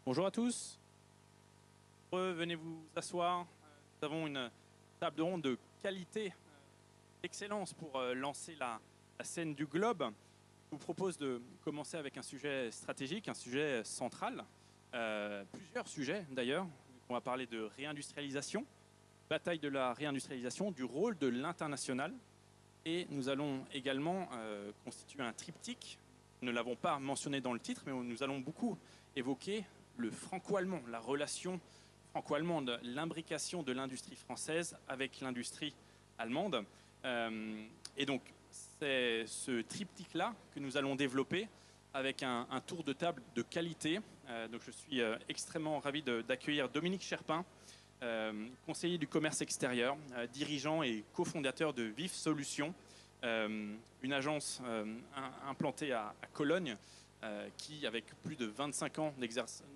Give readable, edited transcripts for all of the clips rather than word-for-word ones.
Bonjour à tous. Venez vous asseoir. Nous avons une table ronde de qualité, d'excellence pour lancer la scène du globe. Je vous propose de commencer avec un sujet stratégique, un sujet central. Plusieurs sujets d'ailleurs. On va parler de réindustrialisation, bataille de la réindustrialisation, du rôle de l'international. Et nous allons également constituer un triptyque. Nous ne l'avons pas mentionné dans le titre, mais nous allons beaucoup évoquer le franco-allemand, la relation franco-allemande, l'imbrication de l'industrie française avec l'industrie allemande. Et donc, c'est ce triptyque-là que nous allons développer avec un tour de table de qualité. Donc, je suis extrêmement ravi d'accueillir Dominique Cherpin, conseiller du commerce extérieur, dirigeant et cofondateur de Vif Solutions, une agence implantée à Cologne, qui, avec plus de 25 ans d'existence,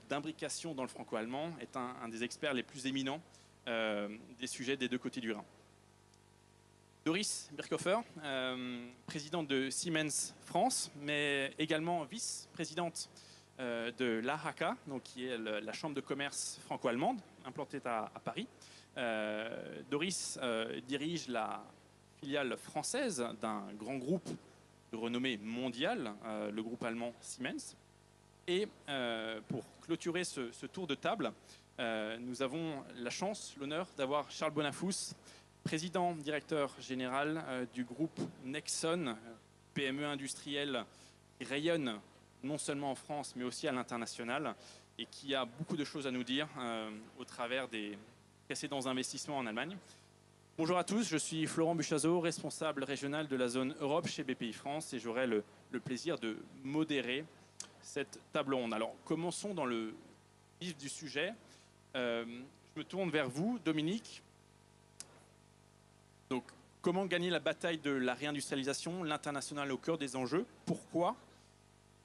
d'imbrication dans le franco-allemand, est un des experts les plus éminents des sujets des deux côtés du Rhin. Doris Birkhofer, présidente de Siemens France, mais également vice-présidente de l'AHK, donc qui est la chambre de commerce franco-allemande, implantée à Paris. Doris dirige la filiale française d'un grand groupe de renommée mondiale, le groupe allemand Siemens. Et pour clôturer ce tour de table, nous avons la chance, l'honneur d'avoir Charles Bonafous, président, directeur général du groupe Nexon, PME industrielle qui rayonne non seulement en France, mais aussi à l'international, et qui a beaucoup de choses à nous dire au travers des précédents investissements en Allemagne. Bonjour à tous, je suis Florent Buchazot, responsable régional de la zone Europe chez BPI France, et j'aurai le plaisir de modérer cette table ronde. Alors, commençons dans le vif du sujet. Je me tourne vers vous, Dominique. Donc, comment gagner la bataille de la réindustrialisation, l'international au cœur des enjeux? Pourquoi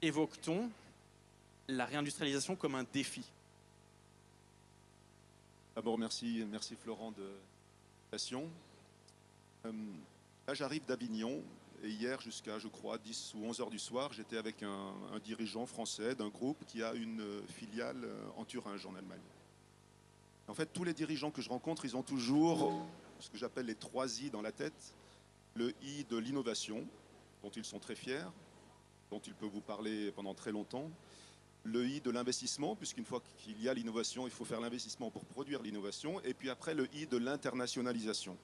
évoque-t-on la réindustrialisation comme un défi? D'abord, merci Florent de l'invitation. Là, j'arrive d'Avignon et hier jusqu'à, je crois, 10 ou 11 heures du soir, j'étais avec un dirigeant français d'un groupe qui a une filiale en Thuringe, en Allemagne. En fait, tous les dirigeants que je rencontre, ils ont toujours ce que j'appelle les 3 I dans la tête. Le I de l'innovation, dont ils sont très fiers, dont ils peuvent vous parler pendant très longtemps. Le I de l'investissement, puisqu'une fois qu'il y a l'innovation, il faut faire l'investissement pour produire l'innovation. Et puis après, le I de l'internationalisation,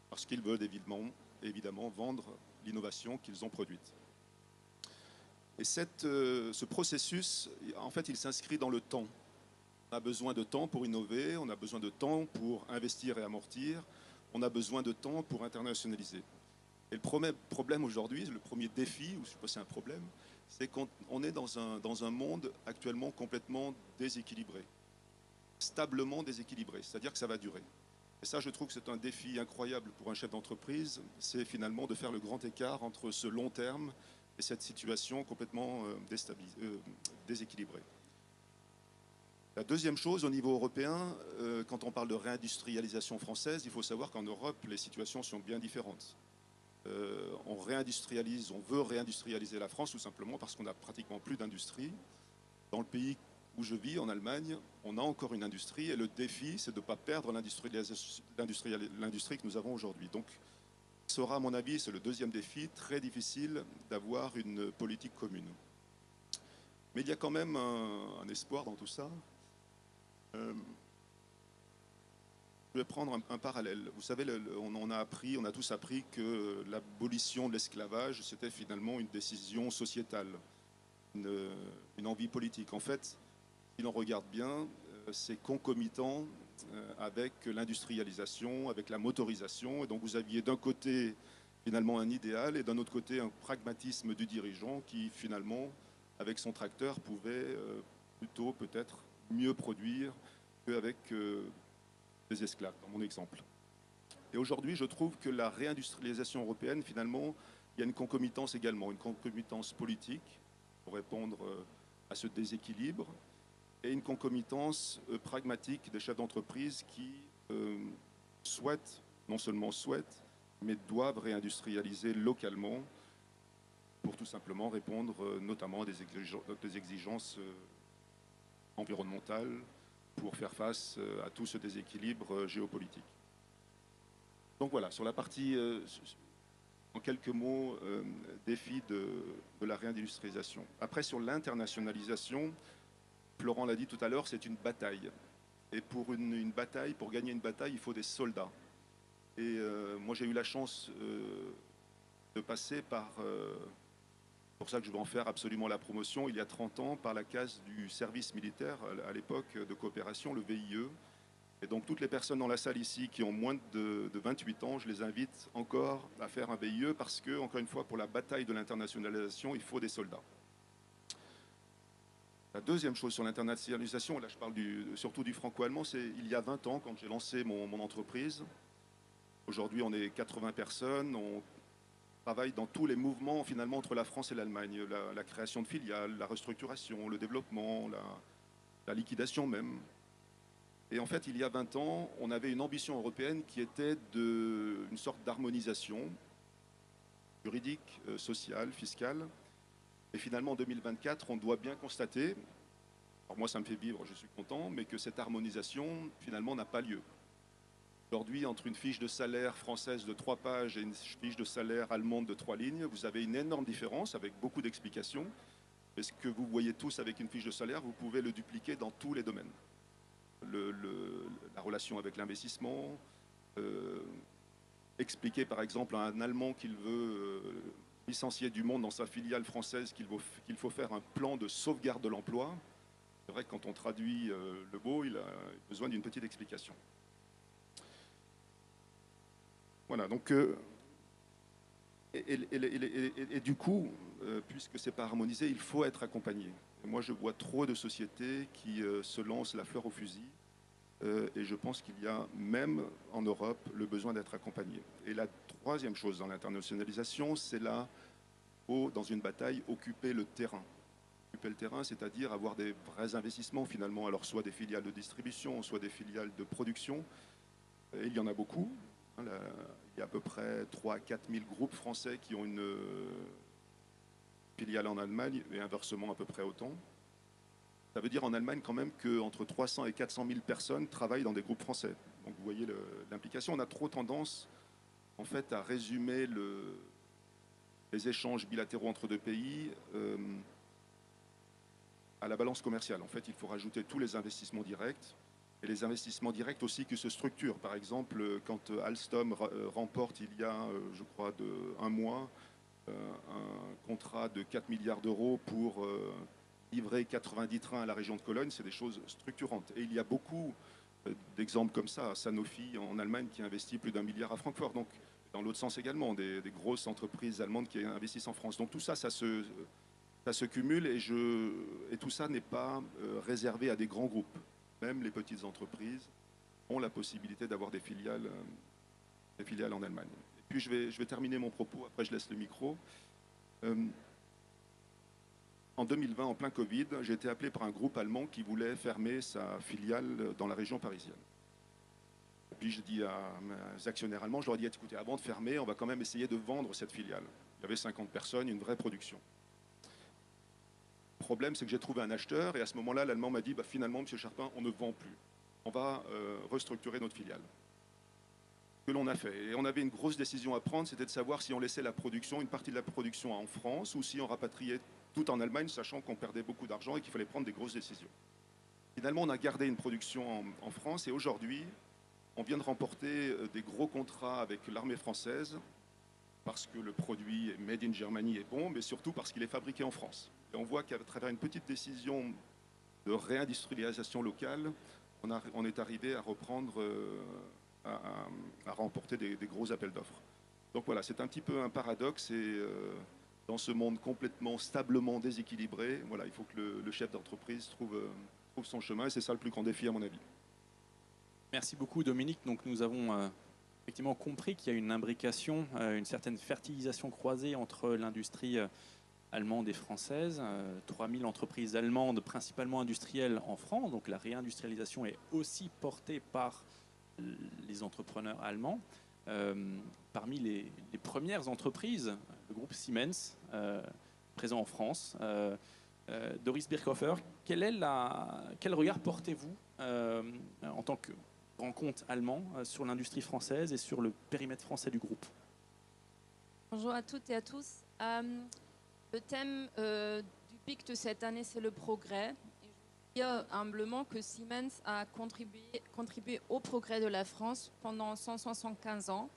parce qu'ils veulent évidemment vendre l'innovation qu'ils ont produite. Et ce processus, en fait, il s'inscrit dans le temps. On a besoin de temps pour innover, on a besoin de temps pour investir et amortir, on a besoin de temps pour internationaliser. Et le problème aujourd'hui, le premier défi, ou je ne sais pas si c'est un problème, c'est qu'on est dans un monde actuellement complètement déséquilibré, stablement déséquilibré, c'est-à-dire que ça va durer. Et ça, je trouve que c'est un défi incroyable pour un chef d'entreprise, c'est finalement de faire le grand écart entre ce long terme et cette situation complètement déséquilibrée. La deuxième chose, au niveau européen, quand on parle de réindustrialisation française, il faut savoir qu'en Europe, les situations sont bien différentes. On veut réindustrialiser la France tout simplement parce qu'on n'a pratiquement plus d'industrie. Dans le pays où je vis, en Allemagne, on a encore une industrie et le défi, c'est de ne pas perdre l'industrie que nous avons aujourd'hui. Donc, ce sera, à mon avis, c'est le deuxième défi, très difficile d'avoir une politique commune. Mais il y a quand même un espoir dans tout ça. Je vais prendre un parallèle. Vous savez, on a tous appris que l'abolition de l'esclavage, c'était finalement une décision sociétale, une envie politique. En fait, si l'on regarde bien, c'est concomitant avec l'industrialisation, avec la motorisation. Et donc vous aviez d'un côté finalement un idéal et d'un autre côté un pragmatisme du dirigeant qui finalement, avec son tracteur, pouvait plutôt peut-être mieux produire qu'avec des esclaves, dans mon exemple. Et aujourd'hui, je trouve que la réindustrialisation européenne, finalement, il y a une concomitance également, une concomitance politique pour répondre à ce déséquilibre et une concomitance pragmatique des chefs d'entreprise qui souhaitent, non seulement souhaitent, mais doivent réindustrialiser localement pour tout simplement répondre notamment à des exigences environnementales, pour faire face à tout ce déséquilibre géopolitique. Donc voilà, sur la partie, en quelques mots, défi de la réindustrialisation. Après, sur l'internationalisation, Florent l'a dit tout à l'heure, c'est une bataille. Et pour une bataille, pour gagner une bataille, il faut des soldats. Et moi, j'ai eu la chance de passer par, pour ça que je vais en faire absolument la promotion, il y a 30 ans, par la case du service militaire, à l'époque de coopération, le VIE. Et donc toutes les personnes dans la salle ici qui ont moins de 28 ans, je les invite encore à faire un VIE parce que, encore une fois, pour la bataille de l'internationalisation, il faut des soldats. La deuxième chose sur l'internationalisation, là je parle surtout du franco-allemand, c'est il y a 20 ans quand j'ai lancé mon entreprise. Aujourd'hui on est 80 personnes, on travaille dans tous les mouvements finalement entre la France et l'Allemagne. La création de filiales, la restructuration, le développement, la liquidation même. Et en fait, il y a 20 ans, on avait une ambition européenne qui était une sorte d'harmonisation juridique, sociale, fiscale. Et finalement, en 2024, on doit bien constater, alors moi ça me fait vivre, je suis content, mais que cette harmonisation, finalement, n'a pas lieu. Aujourd'hui, entre une fiche de salaire française de 3 pages et une fiche de salaire allemande de 3 lignes, vous avez une énorme différence avec beaucoup d'explications. Et ce que vous voyez tous avec une fiche de salaire, vous pouvez le dupliquer dans tous les domaines. La relation avec l'investissement, expliquer par exemple à un Allemand qu'il veut licencier du monde dans sa filiale française qu'il faut faire un plan de sauvegarde de l'emploi. C'est vrai que quand on traduit le mot, il a besoin d'une petite explication. Voilà, donc et du coup, puisque c'est pas harmonisé, il faut être accompagné. Et moi, je vois trop de sociétés qui se lancent la fleur au fusil. Et je pense qu'il y a même en Europe le besoin d'être accompagné. Et la troisième chose dans l'internationalisation, c'est là, dans une bataille, occuper le terrain. Occuper le terrain, c'est-à-dire avoir des vrais investissements finalement, alors soit des filiales de distribution, soit des filiales de production. Et il y en a beaucoup. Il y a à peu près 3 à 4 000 groupes français qui ont une filiale en Allemagne et inversement à peu près autant. Ça veut dire en Allemagne quand même qu'entre 300 et 400 000 personnes travaillent dans des groupes français. Donc vous voyez l'implication. On a trop tendance en fait à résumer les échanges bilatéraux entre deux pays à la balance commerciale. En fait, il faut rajouter tous les investissements directs et les investissements directs aussi qui se structurent. Par exemple, quand Alstom remporte il y a, je crois, un mois, un contrat de 4 milliards d'euros pour livrer 90 trains à la région de Cologne, c'est des choses structurantes. Et il y a beaucoup d'exemples comme ça. Sanofi en Allemagne qui investit plus d'1 milliard à Francfort. Donc, dans l'autre sens également, des grosses entreprises allemandes qui investissent en France. Donc tout ça, ça se cumule et tout ça n'est pas réservé à des grands groupes. Même les petites entreprises ont la possibilité d'avoir des filiales en Allemagne. Et puis je vais terminer mon propos, après je laisse le micro. En 2020, en plein Covid, j'ai été appelé par un groupe allemand qui voulait fermer sa filiale dans la région parisienne. Et puis je dis à mes actionnaires allemands, je leur ai dit, écoutez, avant de fermer, on va quand même essayer de vendre cette filiale. Il y avait 50 personnes, une vraie production. Le problème, c'est que j'ai trouvé un acheteur et à ce moment-là, l'Allemand m'a dit, finalement, M. Charpin, on ne vend plus. On va restructurer notre filiale. Que l'on a fait. Et on avait une grosse décision à prendre, c'était de savoir si on laissait la production, une partie de la production en France ou si on rapatriait tout en Allemagne, sachant qu'on perdait beaucoup d'argent et qu'il fallait prendre des grosses décisions. Finalement, on a gardé une production en France et aujourd'hui, on vient de remporter des gros contrats avec l'armée française parce que le produit Made in Germany est bon, mais surtout parce qu'il est fabriqué en France. Et on voit qu'à travers une petite décision de réindustrialisation locale, on est arrivé à reprendre, à remporter des gros appels d'offres. Donc voilà, c'est un petit peu un paradoxe et dans ce monde complètement stablement déséquilibré, voilà, il faut que le chef d'entreprise trouve son chemin et c'est ça le plus grand défi à mon avis. Merci beaucoup Dominique. Donc nous avons effectivement compris qu'il y a une imbrication, une certaine fertilisation croisée entre l'industrie allemande et française. 3000 entreprises allemandes, principalement industrielles en France. Donc la réindustrialisation est aussi portée par les entrepreneurs allemands. Parmi les premières entreprises, le groupe Siemens, présent en France. Doris Birkhofer, quel regard portez-vous en tant que grand compte allemand sur l'industrie française et sur le périmètre français du groupe? Bonjour à toutes et à tous. Le thème du PIC de cette année, c'est le progrès. Et je veux dire humblement que Siemens a contribué au progrès de la France pendant 175 ans.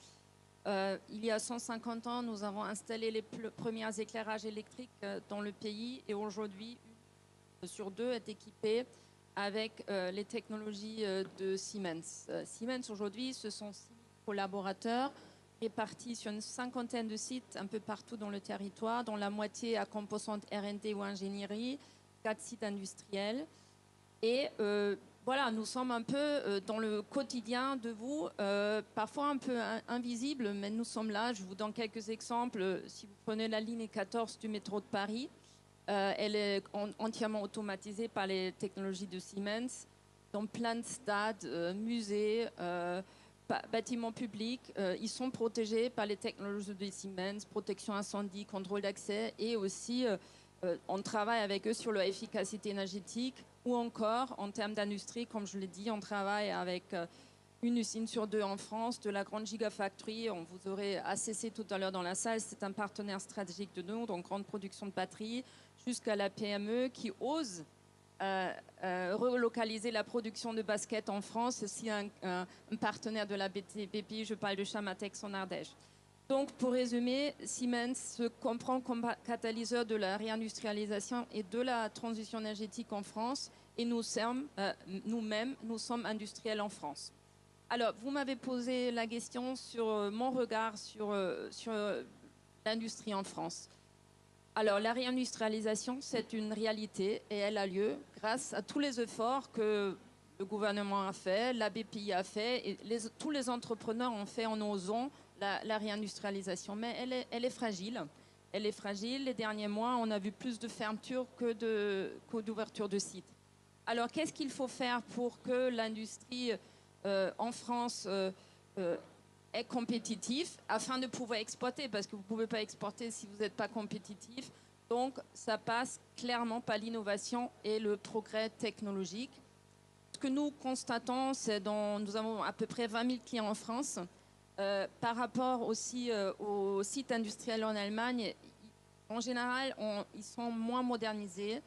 Il y a 150 ans, nous avons installé les premiers éclairages électriques dans le pays et aujourd'hui, une sur deux est équipée avec les technologies de Siemens. Siemens aujourd'hui, ce sont 6 collaborateurs répartis sur une cinquantaine de sites un peu partout dans le territoire, dont la moitié à composante R&D ou ingénierie, 4 sites industriels. Et voilà, nous sommes un peu dans le quotidien de vous, parfois un peu invisible, mais nous sommes là. Je vous donne quelques exemples. Si vous prenez la ligne 14 du métro de Paris, elle est entièrement automatisée par les technologies de Siemens. Dans plein de stades, musées, bâtiments publics, ils sont protégés par les technologies de Siemens, protection incendie, contrôle d'accès, et aussi on travaille avec eux sur leur efficacité énergétique, ou encore en termes d'industrie, comme je l'ai dit, on travaille avec une usine sur 2 en France, de la grande Gigafactory. On vous aurait ACC tout à l'heure dans la salle, c'est un partenaire stratégique de nous, donc grande production de batteries, jusqu'à la PME qui ose relocaliser la production de baskets en France. C'est aussi un partenaire de la BPI, je parle de Chamatex en Ardèche. Donc, pour résumer, Siemens se comprend comme catalyseur de la réindustrialisation et de la transition énergétique en France, et nous-mêmes, nous sommes industriels en France. Alors, vous m'avez posé la question sur mon regard sur l'industrie en France. Alors, la réindustrialisation, c'est une réalité et elle a lieu grâce à tous les efforts que le gouvernement a fait, la BPI a fait, et tous les entrepreneurs ont fait en osant la réindustrialisation. Mais elle est fragile. Elle est fragile. Les derniers mois, on a vu plus de fermetures que d'ouverture de sites. Alors, qu'est-ce qu'il faut faire pour que l'industrie en France est compétitive afin de pouvoir exporter? Parce que vous ne pouvez pas exporter si vous n'êtes pas compétitif. Donc, ça passe clairement par l'innovation et le progrès technologique. Ce que nous constatons, c'est nous avons à peu près 20 000 clients en France. Par rapport aussi aux sites industriels en Allemagne, en général, ils sont moins modernisés.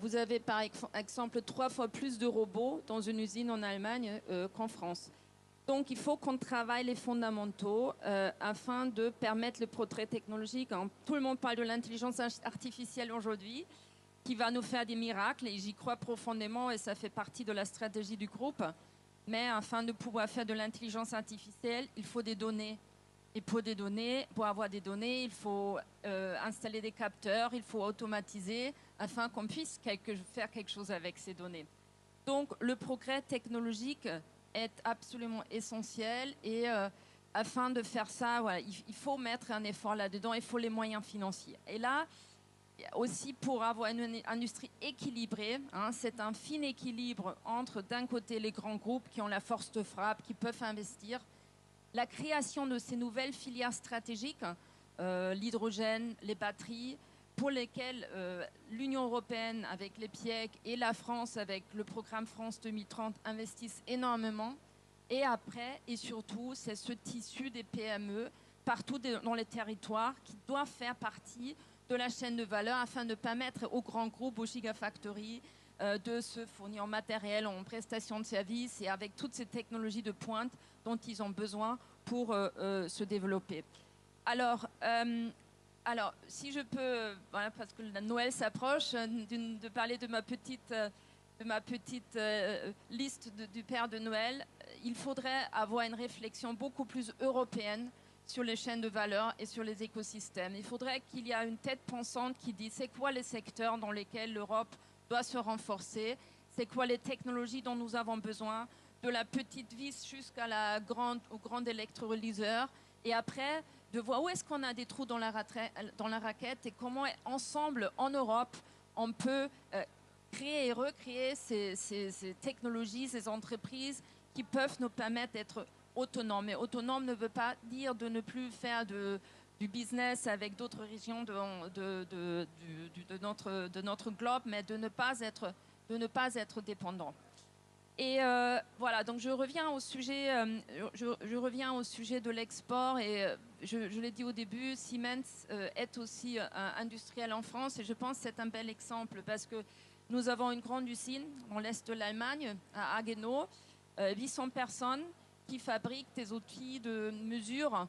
Vous avez par exemple 3 fois plus de robots dans une usine en Allemagne qu'en France. Donc il faut qu'on travaille les fondamentaux afin de permettre le progrès technologique. Tout le monde parle de l'intelligence artificielle aujourd'hui, qui va nous faire des miracles, et j'y crois profondément et ça fait partie de la stratégie du groupe. Mais afin de pouvoir faire de l'intelligence artificielle, il faut des données. Et pour avoir des données, il faut installer des capteurs, il faut automatiser afin qu'on puisse faire quelque chose avec ces données. Donc le progrès technologique est absolument essentiel et afin de faire ça, voilà, il faut mettre un effort là-dedans, il faut les moyens financiers. Et là, aussi pour avoir une industrie équilibrée, c'est un fin équilibre entre d'un côté les grands groupes qui ont la force de frappe, qui peuvent investir, la création de ces nouvelles filières stratégiques, l'hydrogène, les batteries, pour lesquelles l'Union européenne avec les PIEC et la France avec le programme France 2030 investissent énormément. Et après, et surtout, c'est ce tissu des PME partout dans les territoires qui doit faire partie de la chaîne de valeur afin de ne pas permettre aux grands groupes, aux gigafactories, de se fournir en matériel, en prestations de services et avec toutes ces technologies de pointe dont ils ont besoin pour se développer. Alors, si je peux, voilà, parce que Noël s'approche, de parler de ma petite liste du Père de Noël, il faudrait avoir une réflexion beaucoup plus européenne sur les chaînes de valeur et sur les écosystèmes. Il faudrait qu'il y ait une tête pensante qui dit c'est quoi les secteurs dans lesquels l'Europe doit se renforcer, c'est quoi les technologies dont nous avons besoin, de la petite vis jusqu'à au grand électrolyseur, et après de voir où est-ce qu'on a des trous dans la raquette et comment ensemble en Europe on peut créer et recréer ces technologies, ces entreprises qui peuvent nous permettre d'être autonomes. Mais autonome ne veut pas dire de ne plus faire du business avec d'autres régions de notre globe, mais de ne pas être dépendant. Et voilà, donc je reviens au sujet de l'export et je l'ai dit au début, Siemens est aussi industriel en France et je pense que c'est un bel exemple parce que nous avons une grande usine dans l'est de l'Allemagne, à Haguenau, 800 personnes qui fabriquent des outils de mesure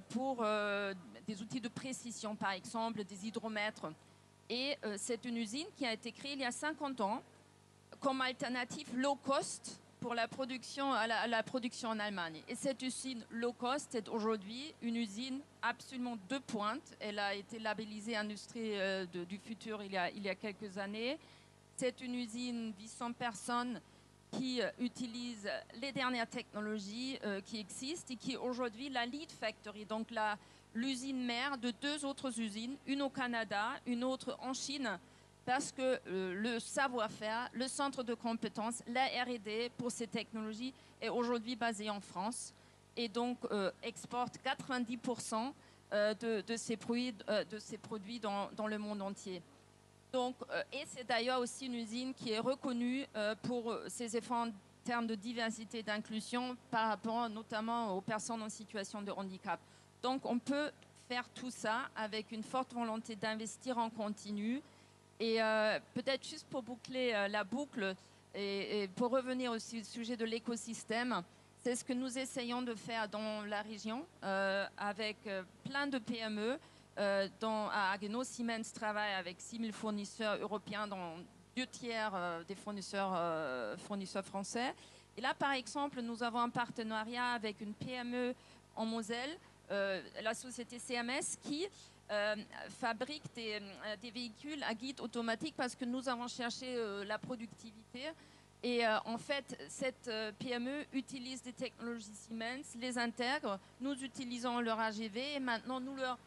pour des outils de précision, par exemple des hydromètres. Et c'est une usine qui a été créée il y a 50 ans comme alternative low cost pour la production, la production en Allemagne. Et cette usine low cost est aujourd'hui une usine absolument de pointe. Elle a été labellisée Industrie du futur il y a quelques années. C'est une usine 800 personnes qui utilise les dernières technologies qui existent et qui est aujourd'hui la lead factory, donc l'usine mère de 2 autres usines, une au Canada, une autre en Chine, parce que le savoir-faire, le centre de compétences, la R&D pour ces technologies est aujourd'hui basé en France et donc exporte 90% de ces produits dans le monde entier. Donc, et c'est d'ailleurs aussi une usine qui est reconnue pour ses efforts en termes de diversité et d'inclusion par rapport notamment aux personnes en situation de handicap. Donc on peut faire tout ça avec une forte volonté d'investir en continu. Et peut-être juste pour boucler la boucle et pour revenir aussi au sujet de l'écosystème, c'est ce que nous essayons de faire dans la région avec plein de PME. À Haguenau, Siemens travaille avec 6000 fournisseurs européens, dont 2/3 des fournisseurs français. Et là, par exemple, nous avons un partenariat avec une PME en Moselle, la société CMS, qui fabrique des véhicules à guide automatique parce que nous avons cherché la productivité. Et en fait, cette PME utilise des technologies Siemens, les intègre, nous utilisons leur AGV et maintenant nous leur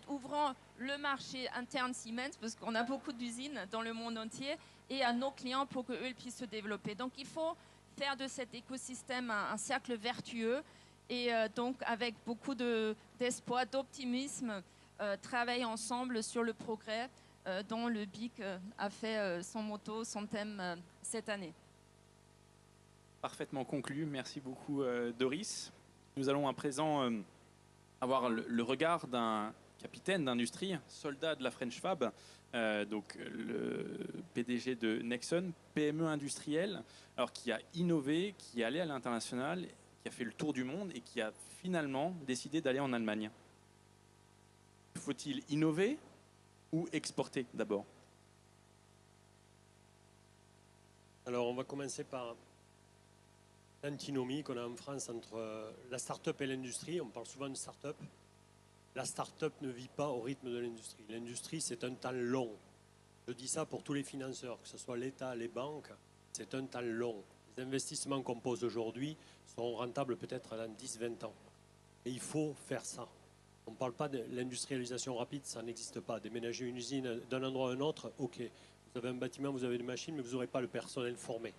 ouvrons le marché interne Siemens parce qu'on a beaucoup d'usines dans le monde entier et à nos clients pour qu'eux puissent se développer. Donc il faut faire de cet écosystème un cercle vertueux et donc avec beaucoup d'espoir, d'optimisme, travailler ensemble sur le progrès dont le BIC a fait son motto, son thème cette année. Parfaitement conclu. Merci beaucoup, Doris. Nous allons à présent avoir le regard d'un capitaine d'industrie, soldat de la French Fab, donc le PDG de Nexon, PME industrielle, alors qui a innové, qui est allé à l'international, qui a fait le tour du monde et qui a finalement décidé d'aller en Allemagne. Faut-il innover ou exporter d'abord? Alors on va commencer par l'antinomie qu'on a en France entre la start-up et l'industrie. On parle souvent de start-up. La start-up ne vit pas au rythme de l'industrie. L'industrie, c'est un temps long. Je dis ça pour tous les financeurs, que ce soit l'État, les banques, c'est un temps long. Les investissements qu'on pose aujourd'hui seront rentables peut-être dans 10-20 ans. Et il faut faire ça. On ne parle pas de l'industrialisation rapide, ça n'existe pas. Déménager une usine d'un endroit à un autre, ok. Vous avez un bâtiment, vous avez des machines, mais vous n'aurez pas le personnel formé.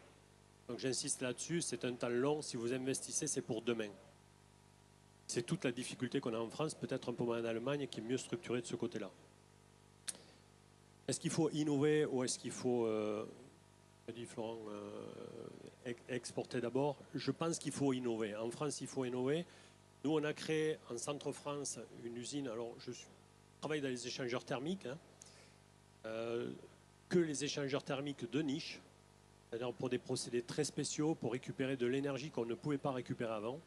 Donc j'insiste là-dessus, c'est un temps long. Si vous investissez, c'est pour demain. C'est toute la difficulté qu'on a en France, peut-être un peu moins en Allemagne, qui est mieux structurée de ce côté-là. Est-ce qu'il faut innover ou est-ce qu'il faut, dit Florent, exporter d'abord? Je pense qu'il faut innover. En France, il faut innover. Nous, on a créé en Centre-France une usine. Alors, je travaille dans les échangeurs thermiques, que les échangeurs thermiques de niche, c'est-à-dire pour des procédés très spéciaux, pour récupérer de l'énergie qu'on ne pouvait pas récupérer avant.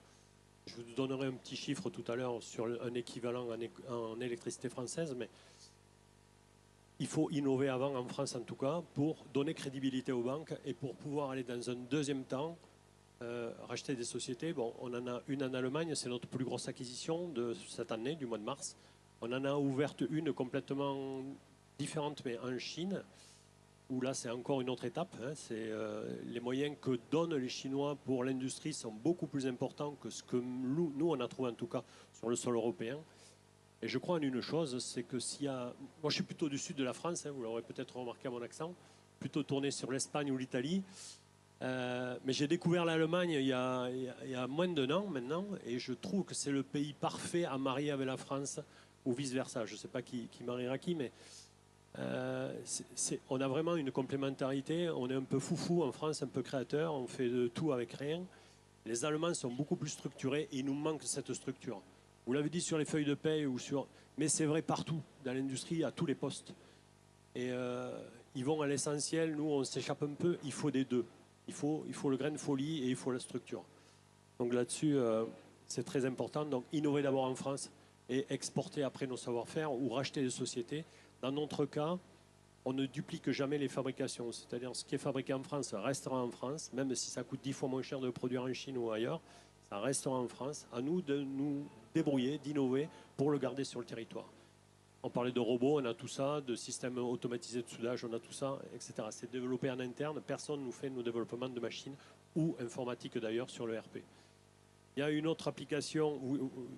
Je vous donnerai un petit chiffre tout à l'heure sur un équivalent en électricité française, mais il faut innover avant, en France en tout cas, pour donner crédibilité aux banques et pour pouvoir aller dans un deuxième temps racheter des sociétés. Bon, on en a une en Allemagne, c'est notre plus grosse acquisition de cette année, du mois de mars. On en a ouverte une complètement différente, mais en Chine, où là c'est encore une autre étape. Les moyens que donnent les Chinois pour l'industrie sont beaucoup plus importants que ce que nous on a trouvé en tout cas sur le sol européen. Et je crois en une chose, c'est que s'il y a... Moi je suis plutôt du sud de la France, vous l'aurez peut-être remarqué à mon accent, plutôt tourné sur l'Espagne ou l'Italie. Mais j'ai découvert l'Allemagne il y a moins d'1 an maintenant, et je trouve que c'est le pays parfait à marier avec la France, ou vice-versa. Je ne sais pas qui mariera qui, mais on a vraiment une complémentarité. On est un peu foufou en France, un peu créateur, on fait de tout avec rien. Les Allemands sont beaucoup plus structurés et il nous manque cette structure. Vous l'avez dit sur les feuilles de paie, mais c'est vrai partout, dans l'industrie, à tous les postes. Et ils vont à l'essentiel, nous on s'échappe un peu, il faut des deux. Il faut le grain de folie et il faut la structure. Donc là-dessus, c'est très important. Donc innover d'abord en France et exporter après nos savoir-faire ou racheter des sociétés. Dans notre cas, on ne duplique jamais les fabrications. C'est-à-dire ce qui est fabriqué en France restera en France, même si ça coûte 10 fois moins cher de le produire en Chine ou ailleurs, ça restera en France. À nous de nous débrouiller, d'innover pour le garder sur le territoire. On parlait de robots, on a tout ça, de systèmes automatisés de soudage, on a tout ça, etc. C'est développé en interne, personne ne nous fait nos développements de machines ou informatique d'ailleurs sur le RP. Il y a une autre application,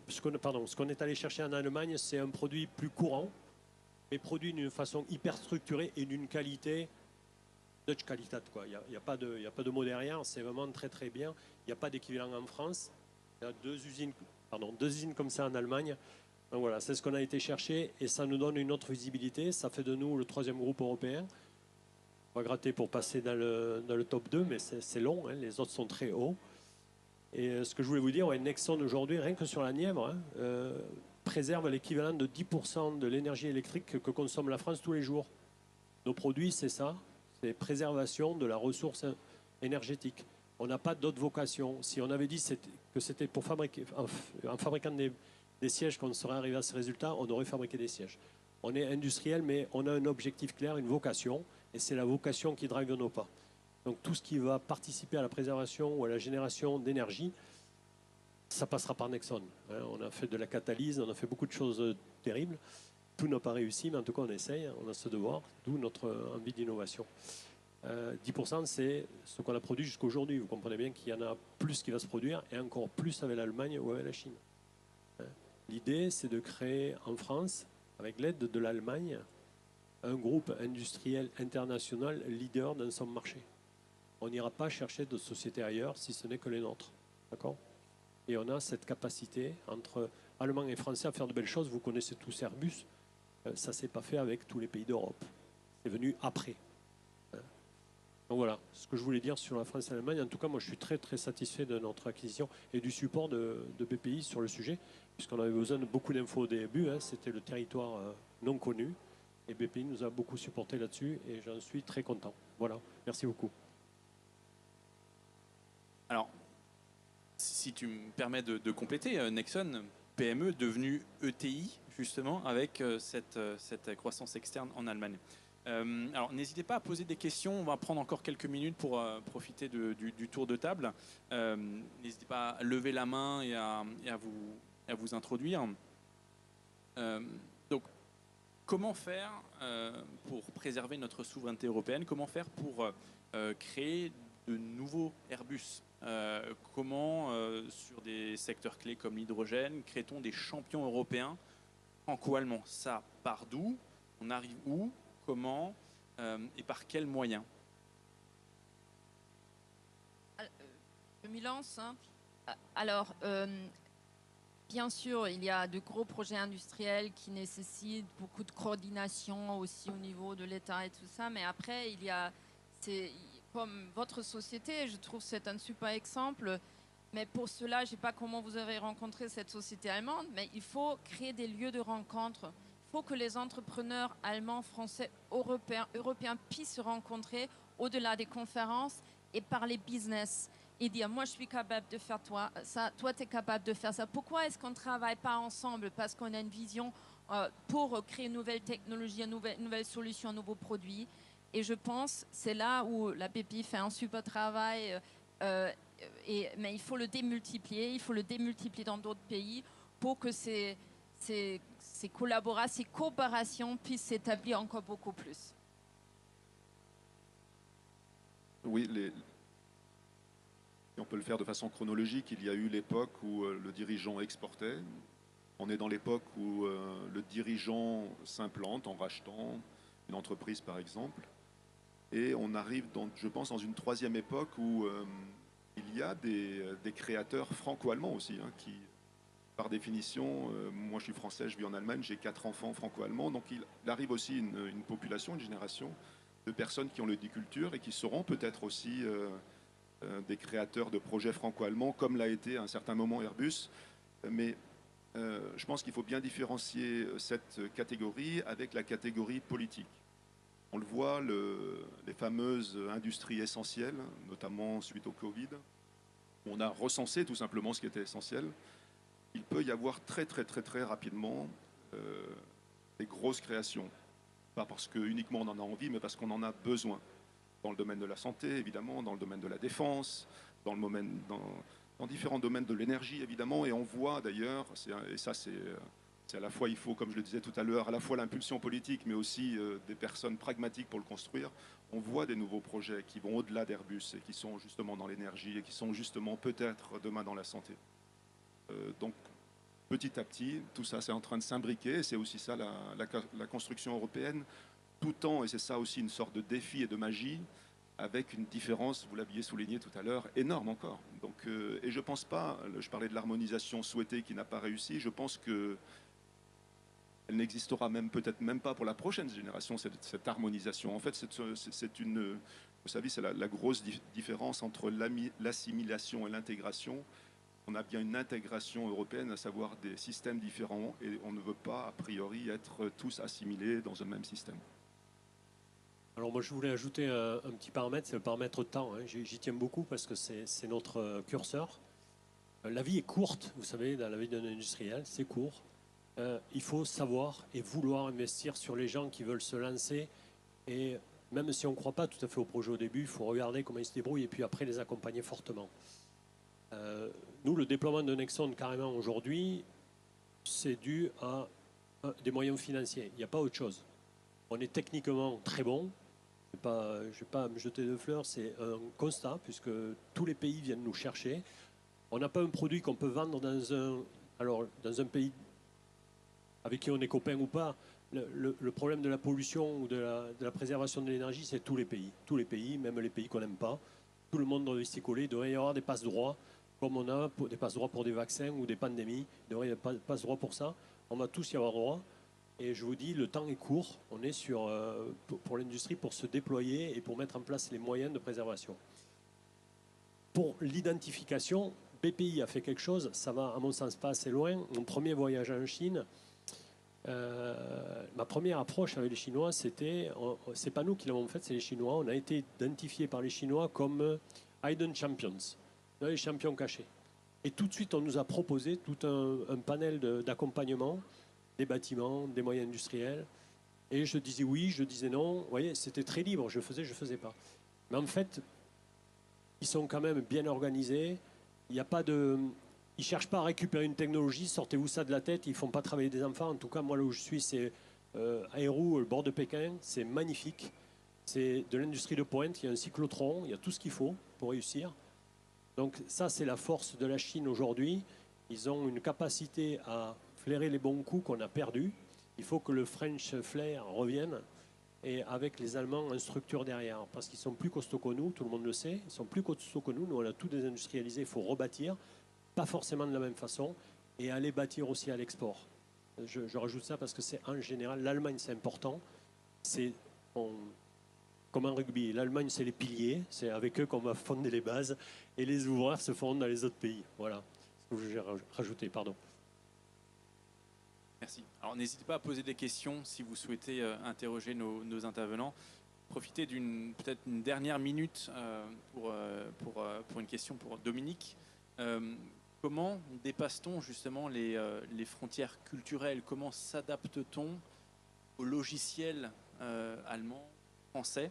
ce qu'on est allé chercher en Allemagne, c'est un produit plus courant, mais produit d'une façon hyper structurée et d'une qualité Dutch Qualität, quoi. Il n'y a pas de mot derrière, c'est vraiment très très bien. Il n'y a pas d'équivalent en France. Il y a deux usines comme ça en Allemagne. Donc voilà, c'est ce qu'on a été chercher et ça nous donne une autre visibilité. Ça fait de nous le 3e groupe européen. On va gratter pour passer dans le top 2, mais c'est long, hein, les autres sont très hauts. Et ce que je voulais vous dire, Nexon aujourd'hui, rien que sur la Nièvre, préserve l'équivalent de 10% de l'énergie électrique que consomme la France tous les jours. Nos produits, c'est ça, c'est préservation de la ressource énergétique. On n'a pas d'autre vocation. Si on avait dit que c'était pour fabriquer, en fabriquant des sièges qu'on serait arrivé à ce résultat, on aurait fabriqué des sièges. On est industriel, mais on a un objectif clair, une vocation, et c'est la vocation qui drive nos pas. Donc tout ce qui va participer à la préservation ou à la génération d'énergie, ça passera par Nexon. On a fait de la catalyse, on a fait beaucoup de choses terribles. Tout n'a pas réussi, mais en tout cas on essaye, on a ce devoir, d'où notre envie d'innovation. 10%, c'est ce qu'on a produit jusqu'à aujourd'hui. Vous comprenez bien qu'il y en a plus qui va se produire, et encore plus avec l'Allemagne ou avec la Chine. L'idée, c'est de créer en France, avec l'aide de l'Allemagne, un groupe industriel international leader dans son marché. On n'ira pas chercher de sociétés ailleurs si ce n'est que les nôtres. D'accord ? Et on a cette capacité entre Allemands et Français à faire de belles choses. Vous connaissez tous Airbus. Ça ne s'est pas fait avec tous les pays d'Europe. C'est venu après. Donc voilà ce que je voulais dire sur la France et l'Allemagne. En tout cas, moi, je suis très, très satisfait de notre acquisition et du support de BPI sur le sujet, puisqu'on avait besoin de beaucoup d'infos au début. C'était le territoire non connu. Et BPI nous a beaucoup supporté là-dessus et j'en suis très content. Voilà, merci beaucoup. Alors, si tu me permets de compléter, Nexon, PME devenu ETI, justement, avec cette croissance externe en Allemagne. Alors, n'hésitez pas à poser des questions. On va prendre encore quelques minutes pour profiter du tour de table. N'hésitez pas à lever la main et à vous introduire. Donc, comment faire pour préserver notre souveraineté européenne? Comment faire pour créer de nouveaux Airbus? Comment, sur des secteurs clés comme l'hydrogène, crée-t-on des champions européens franco-allemands? Ça part d'où? On arrive où? Comment et par quels moyens? Je m'y lance. Alors, bien sûr, il y a de gros projets industriels qui nécessitent beaucoup de coordination aussi au niveau de l'État et tout ça. Mais après, il y a, comme votre société, je trouve que c'est un super exemple. Mais pour cela, je ne sais pas comment vous avez rencontré cette société allemande, mais il faut créer des lieux de rencontre. Il faut que les entrepreneurs allemands, français, européens puissent se rencontrer au-delà des conférences et parler business et dire moi je suis capable de faire ça, toi tu es capable de faire ça. Pourquoi est-ce qu'on ne travaille pas ensemble? Parce qu'on a une vision pour créer une nouvelle technologie, une nouvelle solution, un nouveau produit. Et je pense c'est là où la BPI fait un super travail. Mais il faut le démultiplier dans d'autres pays pour que ces coopérations puissent s'établir encore beaucoup plus. Oui, on peut le faire de façon chronologique. Il y a eu l'époque où le dirigeant exportait. On est dans l'époque où le dirigeant s'implante en rachetant une entreprise, par exemple. Et on arrive, je pense, dans une troisième époque où il y a des créateurs franco-allemands aussi, hein, qui, par définition, moi je suis français, je vis en Allemagne, j'ai 4 enfants franco-allemands, donc il arrive aussi une population, une génération de personnes qui ont l'horticulture et qui seront peut-être aussi des créateurs de projets franco-allemands, comme l'a été à un certain moment Airbus. Mais je pense qu'il faut bien différencier cette catégorie avec la catégorie politique. On le voit, les fameuses industries essentielles, notamment suite au Covid, on a recensé tout simplement ce qui était essentiel. Il peut y avoir très rapidement des grosses créations. Pas parce que uniquement on en a envie, mais parce qu'on en a besoin. Dans le domaine de la santé, évidemment, dans le domaine de la défense, dans différents domaines de l'énergie, évidemment. Et on voit d'ailleurs, et ça c'est à la fois, il faut, comme je le disais tout à l'heure, à la fois l'impulsion politique, mais aussi des personnes pragmatiques pour le construire. On voit des nouveaux projets qui vont au-delà d'Airbus et qui sont justement dans l'énergie et qui sont justement peut-être demain dans la santé. Donc petit à petit, tout ça c'est en train de s'imbriquer. C'est aussi ça la construction européenne, tout en, et c'est ça aussi une sorte de défi et de magie, avec une différence, vous l'aviez souligné tout à l'heure, énorme encore. Donc, et je pense pas, je parlais de l'harmonisation souhaitée qui n'a pas réussi, je pense que elle n'existera même peut-être même pas pour la prochaine génération, cette harmonisation. En fait, c'est une, vous savez, c'est la grosse différence entre l'assimilation et l'intégration. On a bien une intégration européenne, à savoir des systèmes différents, et on ne veut pas, a priori, être tous assimilés dans un même système. Alors moi je voulais ajouter un petit paramètre, c'est le paramètre temps. Hein. J'y tiens beaucoup parce que c'est notre curseur. La vie est courte, vous savez, dans la vie d'un industriel, c'est court. Il faut savoir et vouloir investir sur les gens qui veulent se lancer. Et même si on ne croit pas tout à fait au projet au début, il faut regarder comment ils se débrouillent et puis après les accompagner fortement. Nous, le déploiement de Nexon carrément aujourd'hui, c'est dû à des moyens financiers. Il n'y a pas autre chose. On est techniquement très bon. Je ne vais pas me jeter de fleurs, c'est un constat puisque tous les pays viennent nous chercher. On n'a pas un produit qu'on peut vendre dans un pays avec qui on est copain ou pas. Le problème de la pollution ou de la préservation de l'énergie, c'est tous les pays. Tous les pays, même les pays qu'on n'aime pas. Tout le monde doit s'y coller. Il devrait y avoir des passe-droits, comme on a des passe-droits pour des vaccins ou des pandémies. Il devrait y avoir des passe-droits pour ça. On va tous y avoir droit. Et je vous dis, le temps est court. On est sur, pour l'industrie pour se déployer et pour mettre en place les moyens de préservation. Pour l'identification, BPI a fait quelque chose. Ça va, à mon sens, pas assez loin. Mon premier voyage en Chine, ma première approche avec les Chinois, c'est pas nous qui l'avons fait, c'est les Chinois. On a été identifiés par les Chinois comme hidden champions, les champions cachés. Et tout de suite, on nous a proposé tout un panel d'accompagnement, des bâtiments, des moyens industriels. Et je disais oui, je disais non. Vous voyez, c'était très libre, je faisais pas. Mais en fait, ils sont quand même bien organisés. Il n'y a pas de... Ils ne cherchent pas à récupérer une technologie, sortez-vous ça de la tête, ils ne font pas travailler des enfants. En tout cas, moi, là où je suis, c'est à Héroux, le bord de Pékin, c'est magnifique. C'est de l'industrie de pointe, il y a un cyclotron, il y a tout ce qu'il faut pour réussir. Donc ça, c'est la force de la Chine aujourd'hui. Ils ont une capacité à flairer les bons coups qu'on a perdus. Il faut que le French flair revienne. Et avec les Allemands en structure derrière, parce qu'ils sont plus costauds que nous, tout le monde le sait, ils sont plus costauds que nous, on a tout désindustrialisé, il faut rebâtir, pas forcément de la même façon, et aller bâtir aussi à l'export. Je rajoute ça parce que c'est en général, l'Allemagne c'est important, c'est comme un rugby, l'Allemagne c'est les piliers, c'est avec eux qu'on va fonder les bases, et les ouvreurs se fondent dans les autres pays. Voilà ce que j'ai rajouté, pardon. Merci. Alors n'hésitez pas à poser des questions si vous souhaitez interroger nos intervenants. Profitez peut-être une dernière minute pour une question pour Dominique. Comment dépasse-t-on justement les frontières culturelles? Comment s'adapte-t-on au logiciel allemand, français?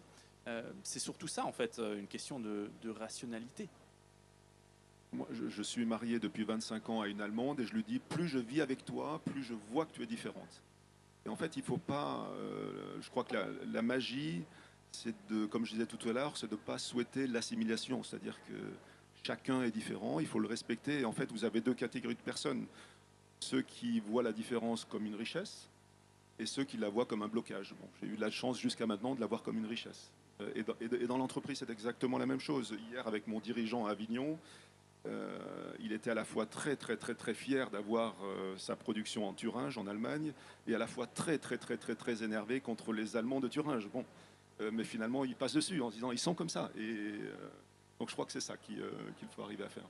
C'est surtout ça en fait, une question de rationalité. Moi, je suis marié depuis 25 ans à une Allemande et je lui dis, plus je vis avec toi, plus je vois que tu es différente. Et en fait, il ne faut pas... je crois que la magie, c'est de, comme je disais tout à l'heure, c'est de ne pas souhaiter l'assimilation. C'est-à-dire que chacun est différent, il faut le respecter. Et en fait, vous avez deux catégories de personnes. Ceux qui voient la différence comme une richesse et ceux qui la voient comme un blocage. Bon, j'ai eu la chance jusqu'à maintenant de la voir comme une richesse. Et dans l'entreprise, c'est exactement la même chose. Hier, avec mon dirigeant à Avignon, il était à la fois très très très très fier d'avoir sa production en Thuringe, en Allemagne, et à la fois très très très très très énervé contre les Allemands de Thuringe. Bon, mais finalement, il passe dessus en se disant ils sont comme ça. Donc je crois que c'est ça qu'il faut arriver à faire.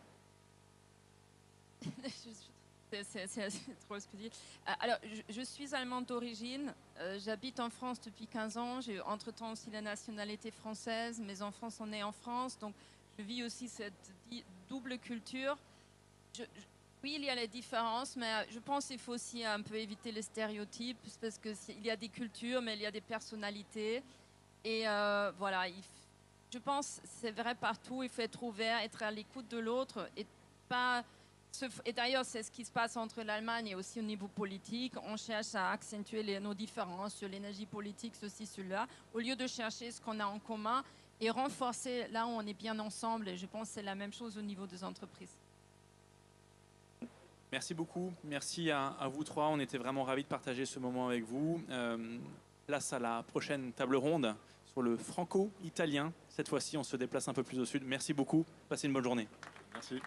C'est assez drôle ce que tu dis. Alors, je suis allemande d'origine. J'habite en France depuis 15 ans. J'ai entre-temps aussi la nationalité française. Mes enfants sont nés en France. Donc, je vis aussi cette double culture. Oui, il y a les différences, mais je pense qu'il faut aussi un peu éviter les stéréotypes parce qu'il y a des cultures, mais il y a des personnalités. Et voilà, je pense que c'est vrai partout. Il faut être ouvert, être à l'écoute de l'autre et pas... Et d'ailleurs, c'est ce qui se passe entre l'Allemagne et aussi au niveau politique. On cherche à accentuer nos différences sur l'énergie politique, ceci, cela, au lieu de chercher ce qu'on a en commun et renforcer là où on est bien ensemble. Et je pense que c'est la même chose au niveau des entreprises. Merci beaucoup. Merci à vous trois. On était vraiment ravis de partager ce moment avec vous. Place à la prochaine table ronde sur le franco-italien. Cette fois-ci, on se déplace un peu plus au sud. Merci beaucoup. Passez une bonne journée. Merci.